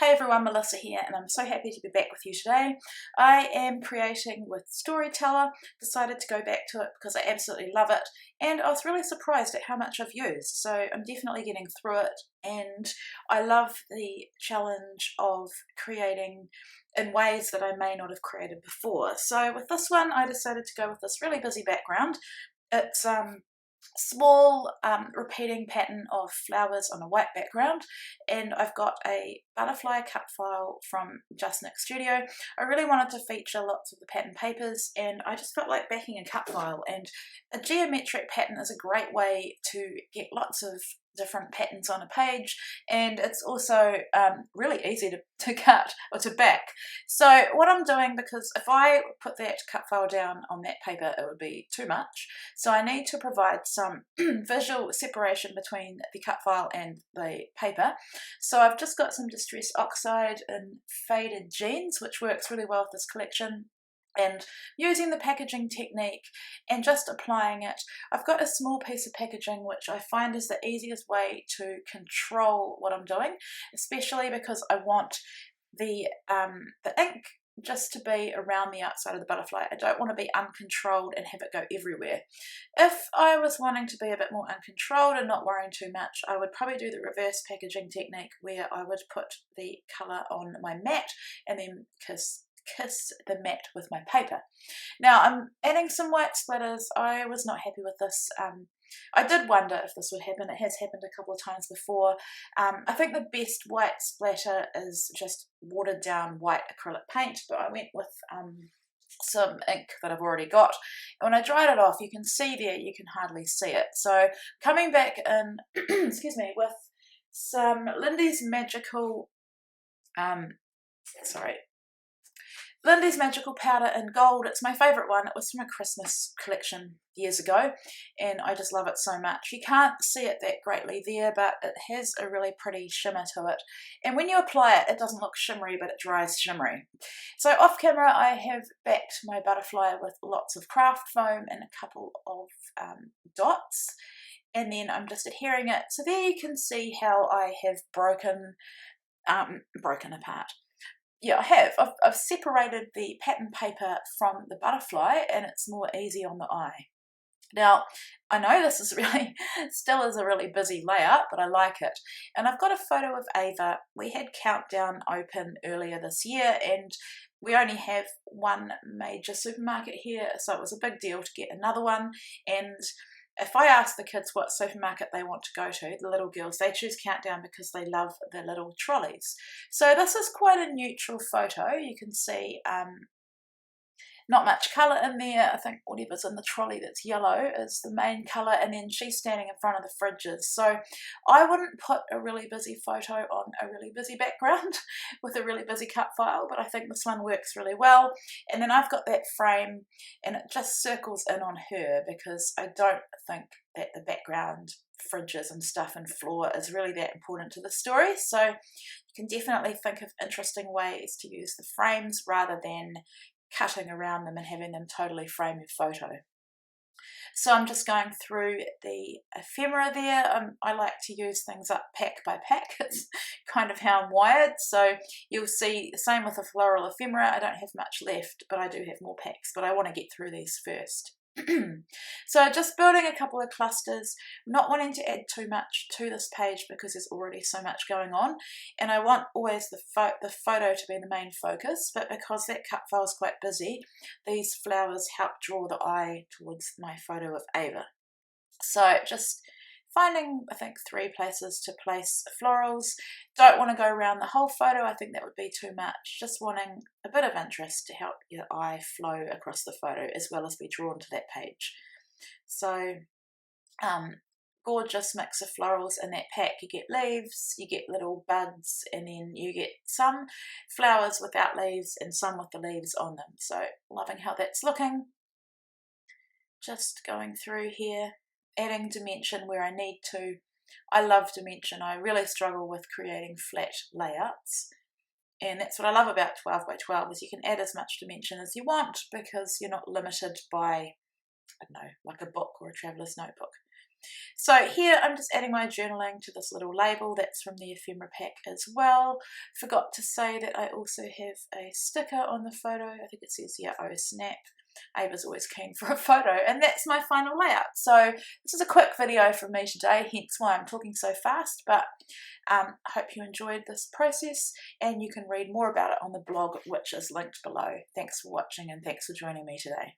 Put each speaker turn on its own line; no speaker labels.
Hey everyone, Melissa here, and I'm so happy to be back with you today. I am creating with Storyteller, decided to go back to it because I absolutely love it, and I was really surprised at how much I've used, so I'm definitely getting through it, and I love the challenge of creating in ways that I may not have created before. So with this one, I decided to go with this really busy background. It's small repeating pattern of flowers on a white background, and I've got a butterfly cut file from Just Next Studio. I really wanted to feature lots of the pattern papers, and I just felt like backing a cut file, and a geometric pattern is a great way to get lots of different patterns on a page, and it's also really easy to cut or to back. So what I'm doing, because if I put that cut file down on that paper it would be too much, so I need to provide some visual separation between the cut file and the paper. So I've just got some Distress Oxide in Faded Jeans, which works really well with this collection, and using the packaging technique and just applying it. I've got a small piece of packaging which I find is the easiest way to control what I'm doing, especially because I want the ink just to be around the outside of the butterfly. I don't want to be uncontrolled and have it go everywhere. If I was wanting to be a bit more uncontrolled and not worrying too much, I would probably do the reverse packaging technique, where I would put the colour on my mat and then kiss the mat with my paper. Now I'm adding some white splatters. I was not happy with this. I did wonder if this would happen. It has happened a couple of times before. I think the best white splatter is just watered down white acrylic paint, but I went with some ink that I've already got. And when I dried it off, you can see there, you can hardly see it. So coming back in, excuse me, with some Lindy's Magical, Lindy's Magical Powder in Gold. It's my favourite one. It was from a Christmas collection years ago, and I just love it so much. You can't see it that greatly there, but it has a really pretty shimmer to it. And when you apply it, it doesn't look shimmery, but it dries shimmery. So off camera, I have backed my butterfly with lots of craft foam and a couple of dots. And then I'm just adhering it. So there you can see how I have broken apart. Yeah, I have. I've separated the pattern paper from the butterfly, and it's more easy on the eye. Now, I know this is still is a really busy layout, but I like it. And I've got a photo of Ava. We had Countdown open earlier this year, and we only have one major supermarket here, so it was a big deal to get another one. And if I ask the kids what supermarket they want to go to, the little girls, they choose Countdown because they love the little trolleys. So this is quite a neutral photo. You can see not much colour in there. I think whatever's in the trolley that's yellow is the main colour, and then she's standing in front of the fridges. So I wouldn't put a really busy photo on a really busy background with a really busy cut file, but I think this one works really well. And then I've got that frame, and it just circles in on her, because I don't think that the background, fridges and stuff and floor is really that important to the story. So you can definitely think of interesting ways to use the frames rather than cutting around them and having them totally frame your photo. So I'm just going through the ephemera there. I like to use things up pack by pack. It's kind of how I'm wired. So you'll see the same with the floral ephemera. I don't have much left, but I do have more packs, but I want to get through these first. So just building a couple of clusters, not wanting to add too much to this page because there's already so much going on, and I want always the photo to be the main focus, but because that cut file is quite busy, these flowers help draw the eye towards my photo of Ava. So just finding, I think, 3 places to place florals. Don't want to go around the whole photo. I think that would be too much. Just wanting a bit of interest to help your eye flow across the photo as well as be drawn to that page. So, gorgeous mix of florals in that pack. You get leaves, you get little buds, and then you get some flowers without leaves and some with the leaves on them. So, loving how that's looking. Just going through here, adding dimension where I need to. I love dimension. I really struggle with creating flat layouts, and that's what I love about 12 by 12 is you can add as much dimension as you want because you're not limited by, I don't know, like a book or a traveler's notebook. So here I'm just adding my journaling to this little label that's from the ephemera pack as well. Forgot to say that I also have a sticker on the photo. I think it says, yeah, oh snap. Ava's always keen for a photo, and that's my final layout. So this is a quick video from me today, hence why I'm talking so fast, but I hope you enjoyed this process, and you can read more about it on the blog, which is linked below. Thanks for watching, and thanks for joining me today.